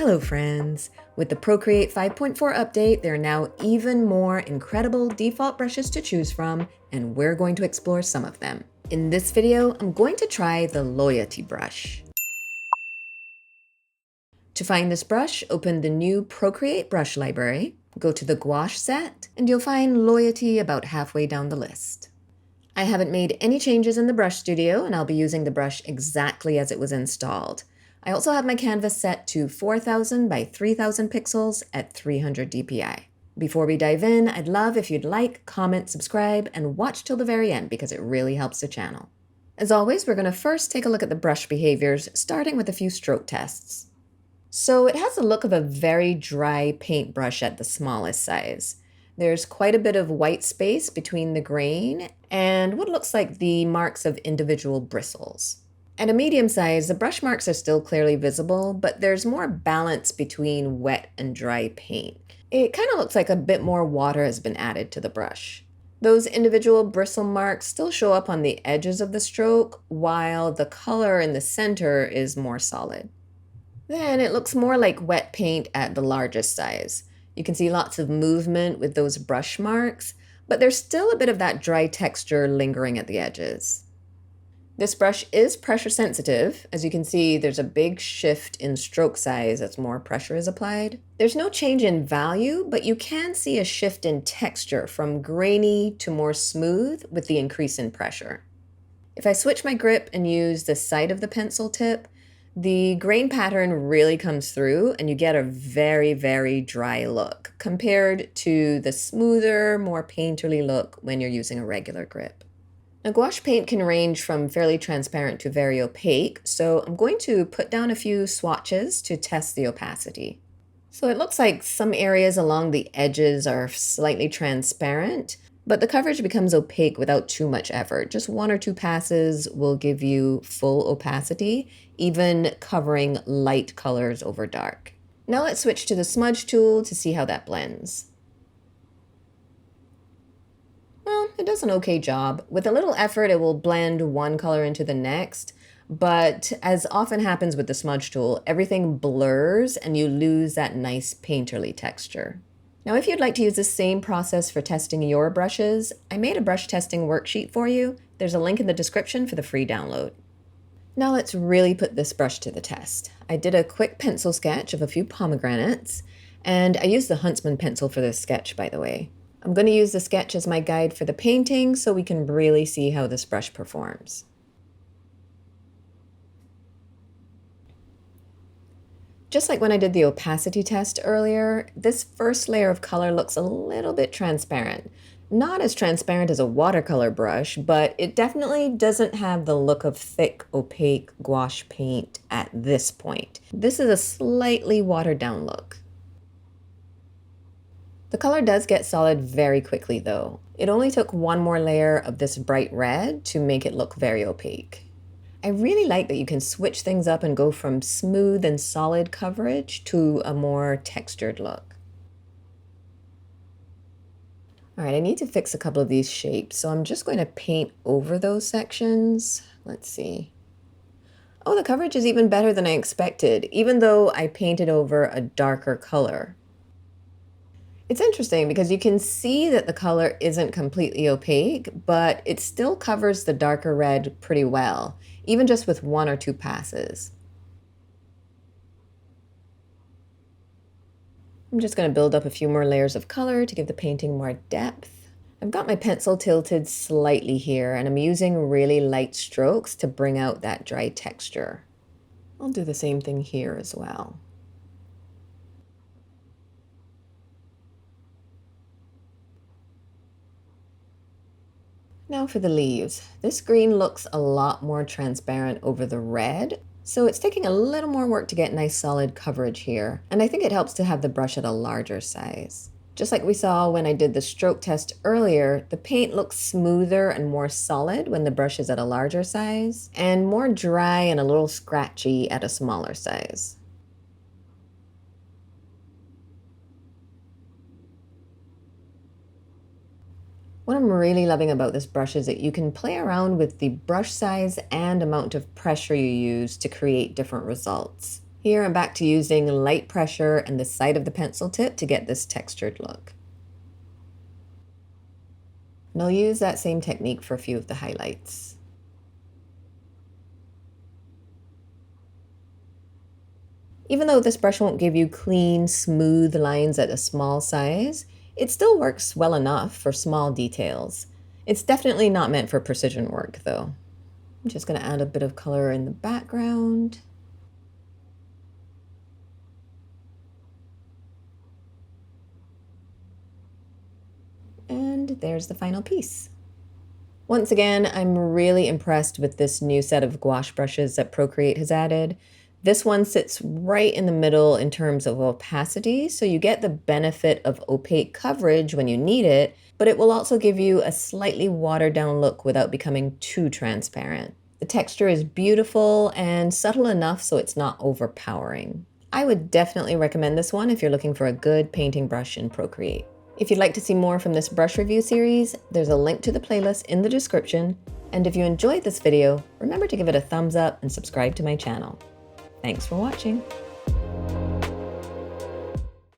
Hello friends! With the Procreate 5.4 update, there are now even more incredible default brushes to choose from, and we're going to explore some of them. In this video, I'm going to try the Loyetea brush. To find this brush, open the new Procreate brush library, go to the Gouache set, and you'll find Loyetea about halfway down the list. I haven't made any changes in the brush studio, and I'll be using the brush exactly as it was installed. I also have my canvas set to 4000 by 3000 pixels at 300 dpi. Before we dive in, I'd love if you'd like, comment, subscribe, and watch till the very end because it really helps the channel. As always, we're going to first take a look at the brush behaviors, starting with a few stroke tests. So it has the look of a very dry paintbrush at the smallest size. There's quite a bit of white space between the grain and what looks like the marks of individual bristles. At a medium size, the brush marks are still clearly visible, but there's more balance between wet and dry paint. It kind of looks like a bit more water has been added to the brush. Those individual bristle marks still show up on the edges of the stroke, while the color in the center is more solid. Then it looks more like wet paint at the largest size. You can see lots of movement with those brush marks, but there's still a bit of that dry texture lingering at the edges. This brush is pressure sensitive. As you can see, there's a big shift in stroke size as more pressure is applied. There's no change in value, but you can see a shift in texture from grainy to more smooth with the increase in pressure. If I switch my grip and use the side of the pencil tip, the grain pattern really comes through and you get a very, very dry look compared to the smoother, more painterly look when you're using a regular grip. Now, gouache paint can range from fairly transparent to very opaque, so I'm going to put down a few swatches to test the opacity. So it looks like some areas along the edges are slightly transparent, but the coverage becomes opaque without too much effort. Just one or two passes will give you full opacity, even covering light colors over dark. Now let's switch to the smudge tool to see how that blends. Well, it does an okay job. With a little effort, it will blend one color into the next, but as often happens with the smudge tool, everything blurs and you lose that nice painterly texture. Now, if you'd like to use the same process for testing your brushes, I made a brush testing worksheet for you. There's a link in the description for the free download. Now let's really put this brush to the test. I did a quick pencil sketch of a few pomegranates, and I used the Huntsman pencil for this sketch, by the way. I'm going to use the sketch as my guide for the painting so we can really see how this brush performs. Just like when I did the opacity test earlier, this first layer of color looks a little bit transparent. Not as transparent as a watercolor brush, but it definitely doesn't have the look of thick, opaque gouache paint at this point. This is a slightly watered down look. The color does get solid very quickly though. It only took one more layer of this bright red to make it look very opaque. I really like that you can switch things up and go from smooth and solid coverage to a more textured look. All right, I need to fix a couple of these shapes, so I'm just going to paint over those sections. Let's see. Oh, the coverage is even better than I expected, even though I painted over a darker color. It's interesting because you can see that the color isn't completely opaque, but it still covers the darker red pretty well, even just with one or two passes. I'm just going to build up a few more layers of color to give the painting more depth. I've got my pencil tilted slightly here, and I'm using really light strokes to bring out that dry texture. I'll do the same thing here as well. Now for the leaves. This green looks a lot more transparent over the red, so it's taking a little more work to get nice solid coverage here, and I think it helps to have the brush at a larger size. Just like we saw when I did the stroke test earlier, the paint looks smoother and more solid when the brush is at a larger size, and more dry and a little scratchy at a smaller size. What I'm really loving about this brush is that you can play around with the brush size and amount of pressure you use to create different results. Here I'm back to using light pressure and the side of the pencil tip to get this textured look. And I'll use that same technique for a few of the highlights. Even though this brush won't give you clean, smooth lines at a small size, it still works well enough for small details. It's definitely not meant for precision work though. I'm just going to add a bit of color in the background. And there's the final piece. Once again, I'm really impressed with this new set of gouache brushes that Procreate has added. This one sits right in the middle in terms of opacity, so you get the benefit of opaque coverage when you need it, but it will also give you a slightly watered down look without becoming too transparent. The texture is beautiful and subtle enough so it's not overpowering. I would definitely recommend this one if you're looking for a good painting brush in Procreate. If you'd like to see more from this brush review series, there's a link to the playlist in the description. And if you enjoyed this video, remember to give it a thumbs up and subscribe to my channel. Thanks for watching.